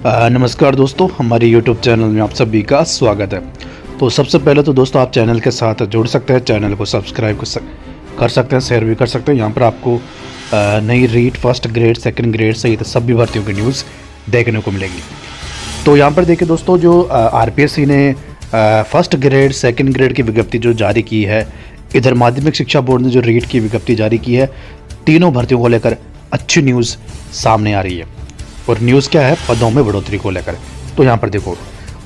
नमस्कार दोस्तों, हमारे YouTube चैनल में आप सभी का स्वागत है। तो सबसे पहले तो दोस्तों आप चैनल के साथ जुड़ सकते हैं, चैनल को सब्सक्राइब कर सकते हैं, शेयर भी कर सकते हैं। यहाँ पर आपको नई REET first grade, second grade सहित सभी भर्तियों की न्यूज़ देखने को मिलेगी। तो यहाँ पर देखिए दोस्तों, जो RPSC ने फर्स्ट ग्रेड सेकंड ग्रेड की विज्ञप्ति जो जारी की है, इधर माध्यमिक शिक्षा बोर्ड ने जो रीट की विज्ञप्ति जारी की है, तीनों भर्तियों को लेकर अच्छी न्यूज़ सामने आ रही है। और न्यूज़ क्या है? पदों में बढ़ोतरी को लेकर। तो यहाँ पर देखो,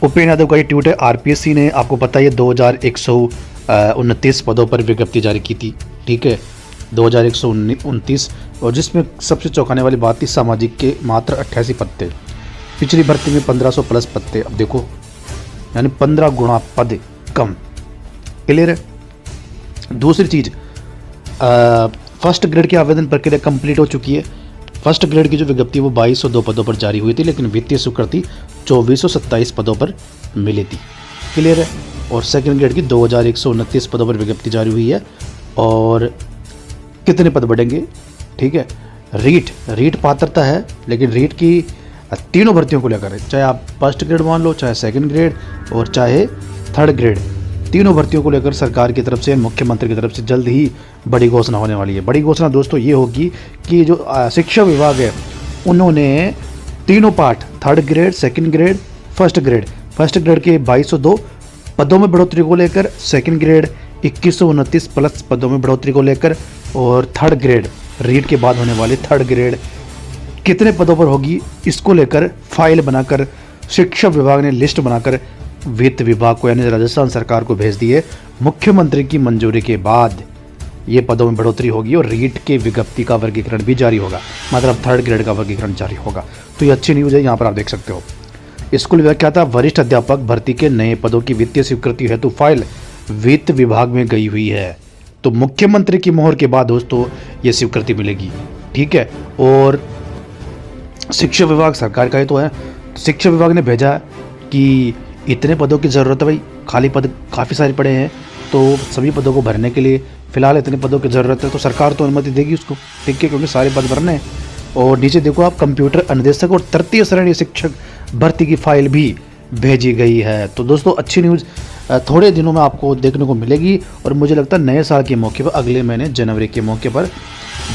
उपेंद्र यादव का ये ट्वीट है। RPSC ने, आपको पता है, 2129 पदों पर विज्ञप्ति जारी की थी, ठीक है, 2129, और जिसमें सबसे चौंकाने वाली बात थी, सामाजिक के मात्र 88 पद थे। पिछली भर्ती में 1500 प्लस पद थे। अब देखो, यानी 15 गुना पद कम। क्लियर है? दूसरी चीज़, फर्स्ट ग्रेड की आवेदन प्रक्रिया कंप्लीट हो चुकी है। फर्स्ट ग्रेड की जो विज्ञप्ति वो 2202 पदों पर जारी हुई थी, लेकिन वित्तीय स्वीकृति 2427 पदों पर मिली थी। क्लियर है? और सेकंड ग्रेड की 2129 पदों पर विज्ञप्ति जारी हुई है। और कितने पद बढ़ेंगे? ठीक है, रीट पात्रता है, लेकिन रीट की तीनों भर्तियों को लेकर, चाहे आप फर्स्ट ग्रेड मान लो, चाहे सेकंड ग्रेड और चाहे थर्ड ग्रेड, तीनों भर्तियों को लेकर सरकार की तरफ से, मुख्यमंत्री की तरफ से जल्द ही बड़ी घोषणा होने वाली है। बड़ी घोषणा दोस्तों ये होगी कि जो शिक्षा विभाग है, उन्होंने तीनों part, third grade, second grade, first grade के 2202 पदों में बढ़ोतरी को लेकर, सेकंड ग्रेड 2129 प्लस पदों में बढ़ोतरी को लेकर, और थर्ड ग्रेड, रीट के बाद होने वाले थर्ड ग्रेड कितने पदों पर होगी, इसको लेकर फाइल बनाकर शिक्षा विभाग ने लिस्ट बनाकर वित्त विभाग को, यानी राजस्थान सरकार को भेज दी है। मुख्यमंत्री की मंजूरी के बाद ये पदों में बढ़ोतरी होगी और रीट के विज्ञप्ति का वर्गीकरण भी जारी होगा, मतलब थर्ड ग्रेड का वर्गीकरण जारी होगा। तो ये अच्छी न्यूज़ है। यहाँ पर आप देख सकते हो, स्कूल व्याख्याता वरिष्ठ अध्यापक भर्ती के नए पदों की वित्तीय स्वीकृति हेतु फाइल वित्त विभाग में गई हुई है। तो मुख्यमंत्री की मोहर के बाद दोस्तों ये स्वीकृति मिलेगी, ठीक है। और शिक्षा विभाग सरकार का ही तो है, शिक्षा विभाग ने भेजा कि इतने पदों की ज़रूरत है भाई, खाली पद काफ़ी सारे पड़े हैं, तो सभी पदों को भरने के लिए फ़िलहाल इतने पदों की ज़रूरत है, तो सरकार तो अनुमति देगी उसको, ठीक है, क्योंकि सारे पद भरने हैं। और नीचे देखो आप, कंप्यूटर अनुदेशक और तृतीय श्रेणी शिक्षक भर्ती की फाइल भी भेजी गई है। तो दोस्तों अच्छी न्यूज़ थोड़े दिनों में आपको देखने को मिलेगी। और मुझे लगता है नए साल के मौके पर, अगले महीने जनवरी के मौके पर,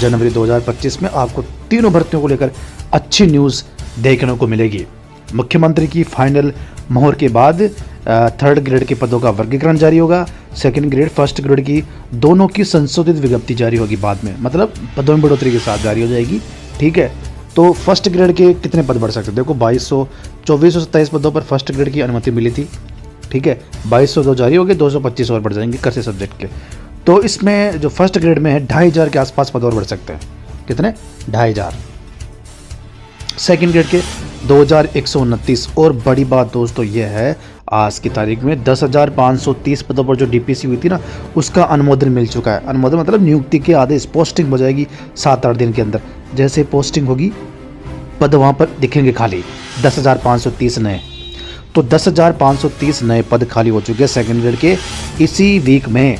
जनवरी 2025 में आपको तीनों भर्तियों को लेकर अच्छी न्यूज़ देखने को मिलेगी। मुख्यमंत्री की फाइनल मोहर के बाद थर्ड ग्रेड के पदों का वर्गीकरण जारी होगा। सेकंड ग्रेड, फर्स्ट ग्रेड की दोनों की संशोधित विज्ञप्ति जारी होगी बाद में, मतलब पदों में बढ़ोतरी के साथ जारी हो जाएगी, ठीक है। तो फर्स्ट ग्रेड के कितने पद बढ़ सकते हैं? देखो 2427 पदों पर फर्स्ट ग्रेड की अनुमति मिली थी, ठीक है, 2202 जारी हो गए, 225 और बढ़ जाएंगे कृषि सब्जेक्ट के। तो इसमें जो फर्स्ट ग्रेड में है 2500 के आसपास पद और बढ़ सकते हैं। कितने? 2500। सेकंड ग्रेड के 2129। और बड़ी बात दोस्तों यह है, आज की तारीख में 10,530 पदों पर जो DPC हुई थी ना, उसका अनुमोदन मिल चुका है। अनुमोदन मतलब नियुक्ति के आदेश, पोस्टिंग हो जाएगी 7-8 दिन के अंदर। जैसे पोस्टिंग होगी, पद वहाँ पर दिखेंगे खाली, 10,530 नए। तो 10,530 नए पद खाली हो चुके हैं सेकंड ग्रेड के। इसी वीक में,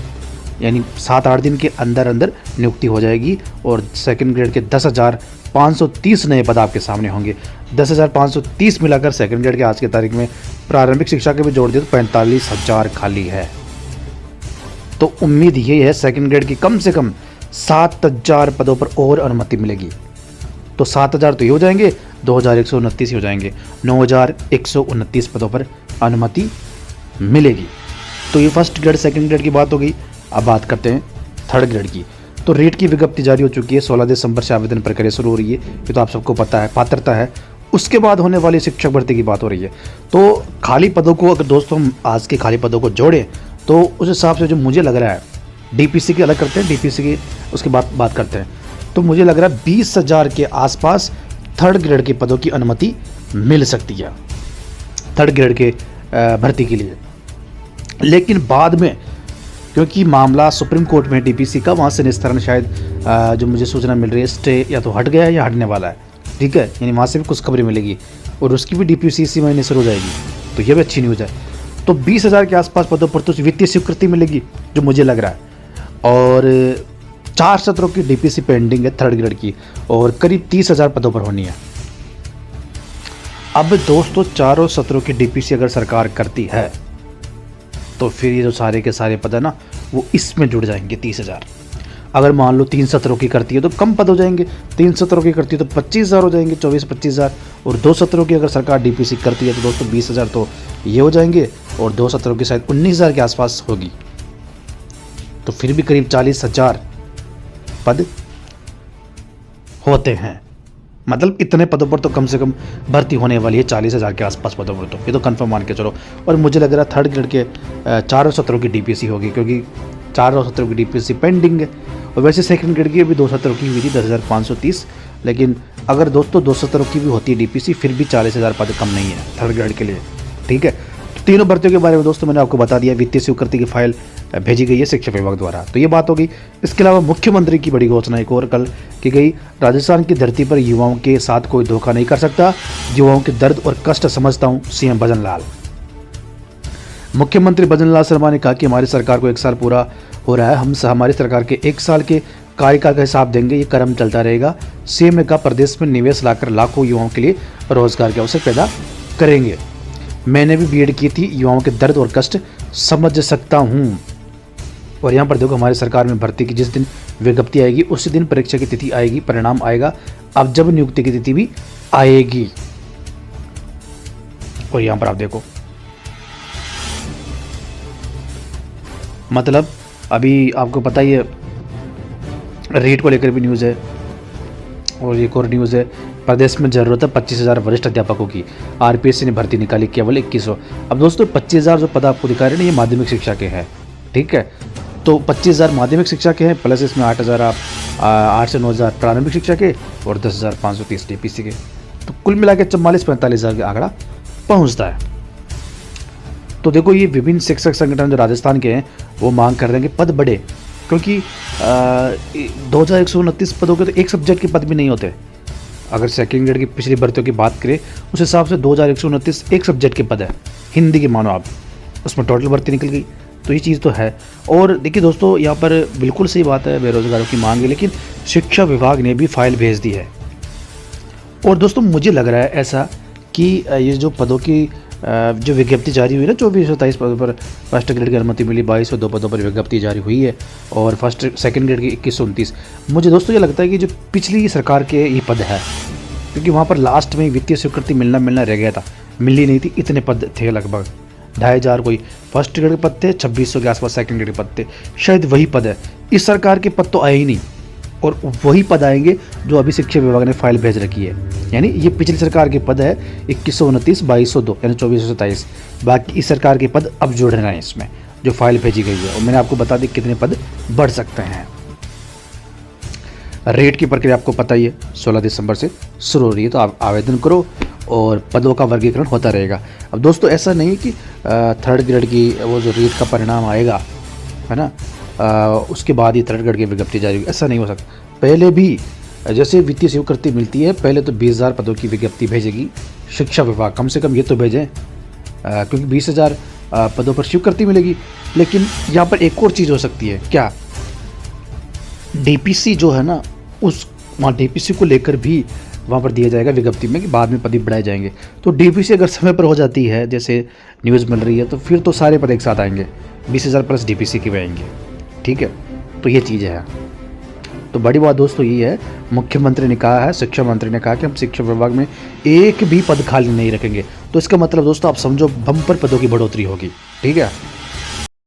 यानी 7-8 दिन के अंदर अंदर नियुक्ति हो जाएगी। और सेकंड ग्रेड के 10,530 नए पद आपके सामने होंगे। 10,530 मिलाकर सेकंड ग्रेड के आज की तारीख में, प्रारंभिक शिक्षा के भी जोड़ दिए तो 45,000 खाली है। तो उम्मीद यही है सेकंड ग्रेड की कम से कम 7,000 पदों पर और अनुमति मिलेगी। तो 7,000 तो ये हो जाएंगे, 2,129 ही हो जाएंगे, 9,129 पदों पर अनुमति मिलेगी। तो ये फर्स्ट ग्रेड सेकंड ग्रेड की बात हो गई। अब बात करते हैं थर्ड ग्रेड की। तो रीट की विज्ञप्ति जारी हो चुकी है, 16 दिसंबर से आवेदन प्रक्रिया शुरू हो रही है, ये तो आप सबको पता है, पात्रता है। उसके बाद होने वाली शिक्षक भर्ती की बात हो रही है। तो खाली पदों को अगर दोस्तों हम आज के खाली पदों को जोड़ें, तो उस हिसाब से जो मुझे लग रहा है, DPC की अलग करते हैं, DPC की उसके बाद बात करते हैं, तो मुझे लग रहा है 20,000 के आसपास थर्ड ग्रेड के पदों की अनुमति मिल सकती है, थर्ड ग्रेड के भर्ती के लिए। लेकिन बाद में, क्योंकि मामला सुप्रीम कोर्ट में DPC का, वहाँ से निस्तारण शायद जो मुझे सूचना मिल रही है, स्टे या तो हट गया है या हटने वाला है, ठीक है, यानी वहाँ से भी कुछ खबरें मिलेगी और उसकी भी DPC इसी महीने शुरू हो जाएगी। तो ये भी अच्छी न्यूज़ है। तो 20,000 के आसपास पदों पर तो वित्तीय स्वीकृति मिलेगी, जो मुझे लग रहा है। और 4 सत्रों की DPC पेंडिंग है थर्ड ग्रेड की, और करीब 30,000 पदों पर होनी है। अब दोस्तों चारों सत्रों की डीपीसी अगर सरकार करती है तो फिर ये जो सारे के सारे पद है ना वो इसमें जुड़ जाएंगे 30,000। अगर मान लो 3 सत्रों की करती है तो कम पद हो जाएंगे, 3 सत्रों की करती है तो 25,000 हो जाएंगे, 24-25,000। और 2 सत्रों की अगर सरकार डीपीसी करती है तो दोस्तों 20,000 तो ये हो जाएंगे, और 2 सत्रों की शायद 19,000 के आसपास होगी। तो फिर भी करीब 40,000 पद होते हैं। मतलब इतने पदों पर तो कम से कम भर्ती होने वाली है, 40,000 के आसपास पदों पर, तो ये तो कंफर्म मान के चलो। और मुझे लग रहा है थर्ड ग्रेड के 4 सत्रों की डीपीसी होगी, क्योंकि 4 सत्रों की डीपीसी पेंडिंग है। और वैसे सेकंड ग्रेड की भी 2 सत्रों की हुई थी 10,530, लेकिन अगर दोस्तों 2 सत्रों की भी होती है डीपीसी फिर भी 40,000 पद कम नहीं है थर्ड ग्रेड के लिए। ठीक है, तो तीनों भर्तियों के बारे में दोस्तों मैंने आपको बता दिया। वित्तीय स्वीकृति की फाइल भेजी गई है शिक्षा विभाग द्वारा, तो ये बात हो गई। इसके अलावा मुख्यमंत्री की बड़ी घोषणा एक और कल की गई। राजस्थान की धरती पर युवाओं के साथ कोई धोखा नहीं कर सकता, युवाओं के दर्द और कष्ट समझता हूं, सीएम भजन लाल। मुख्यमंत्री भजन लाल शर्मा ने कहा कि हमारी सरकार को 1 साल पूरा हो रहा है, हम हमारी सरकार के 1 साल के कार्यकाल का हिसाब देंगे, ये क्रम चलता रहेगा। सीएम ने कहा प्रदेश में निवेश लाकर लाखों युवाओं के लिए रोजगार के अवसर पैदा करेंगे। मैंने भी बीएड की थी, युवाओं के दर्द और कष्ट समझ सकता हूँ। और यहाँ पर देखो हमारी सरकार में भर्ती की जिस दिन विज्ञप्ति आएगी उसी दिन परीक्षा की तिथि आएगी, परिणाम आएगा, अब जब नियुक्ति की तिथि भी आएगी। और यहाँ पर आप देखो मतलब अभी आपको पता ही है रेट को लेकर भी न्यूज़ है। और एक और न्यूज़ है, प्रदेश में जरूरत है 25,000 वरिष्ठ अध्यापकों की, आरपीएससी ने भर्ती निकाली केवल 2100। अब दोस्तों 25,000 जो पद आपको दिखा रहे हैं ये माध्यमिक शिक्षा के हैं। ठीक है, तो 25,000 माध्यमिक शिक्षा के हैं, प्लस इसमें 8,000 आप 8 से 9,000 प्रारंभिक शिक्षा के और 10,530 डीपीसी के, तो कुल मिला के 44-45,000 का आंकड़ा पहुंचता है। तो देखो ये विभिन्न शिक्षक संगठन जो राजस्थान के हैं वो मांग कर रहे हैं कि पद बढ़े, क्योंकि 2,129 पदों के तो एक सब्जेक्ट के पद भी नहीं होते। अगर सेकेंड ग्रेड की पिछली भर्तियों की बात करें उस हिसाब से 2,129 एक सब्जेक्ट के पद है, हिंदी के मानो आप, उसमें टोटल भर्ती निकल गई। तो ये चीज़ तो है। और देखिए दोस्तों यहाँ पर बिल्कुल सही बात है, बेरोजगारों की मांग है, लेकिन शिक्षा विभाग ने भी फाइल भेज दी है। और दोस्तों मुझे लग रहा है ऐसा कि ये जो पदों की जो विज्ञप्ति जारी हुई ना 24-27 पदों पर फर्स्ट ग्रेड की अनुमति मिली, 2202 पदों पर विज्ञप्ति जारी हुई है, और सेकंड ग्रेड की 2129। मुझे दोस्तों ये लगता है कि जो पिछली सरकार के ये पद है, क्योंकि वहाँ पर लास्ट में वित्तीय स्वीकृति मिलना रह गया था, मिली नहीं थी, इतने पद थे लगभग 2,500 कोई फर्स्ट ग्रेड के पद थे, 2,600 के आसपास सेकंड ग्रेड के पद थे, शायद वही पद है। इस सरकार के पद तो आए ही नहीं, और वही पद आएंगे जो अभी शिक्षा विभाग ने फाइल भेज रखी है। यानी ये पिछली सरकार के पद है 2129, 2202 यानी 2427। बाकी इस सरकार के पद अब जुड़ रहे हैं इसमें जो फाइल भेजी गई है। और मैंने आपको बता दी कितने पद बढ़ सकते हैं। रेट की प्रक्रिया आपको पता ही है, 16 दिसंबर से शुरू हो रही है, तो आप आवेदन करो और पदों का वर्गीकरण होता रहेगा। अब दोस्तों ऐसा नहीं कि थर्ड ग्रेड की वो जो रेट का परिणाम आएगा है ना, उसके बाद ही थर्ड ग्रेड की विज्ञप्ति जारी होगी, ऐसा नहीं हो सकता। पहले भी जैसे वित्तीय स्वीकृति मिलती है, पहले तो 20,000 पदों की विज्ञप्ति भेजेगी शिक्षा विभाग, कम से कम ये तो भेजें, क्योंकि 20,000 पदों पर स्वीकृति मिलेगी। लेकिन यहाँ पर एक और चीज़ हो सकती है, क्या डीपीसी जो है ना, उस वहाँ डीपीसी को लेकर भी वहाँ पर दिया जाएगा विज्ञप्ति में कि बाद में पद बढ़ाए जाएंगे। तो डीपीसी अगर समय पर हो जाती है जैसे न्यूज़ मिल रही है, तो फिर तो सारे पद एक साथ आएंगे, 20,000 प्लस डीपीसी के भी आएंगे। ठीक है, तो ये चीज़ है। तो बड़ी बात दोस्तों ये है, मुख्यमंत्री ने कहा है, शिक्षा मंत्री ने कहा कि हम शिक्षा विभाग में एक भी पद खाली नहीं रखेंगे। तो इसका मतलब दोस्तों आप समझो बम्पर पदों की बढ़ोतरी होगी। ठीक है।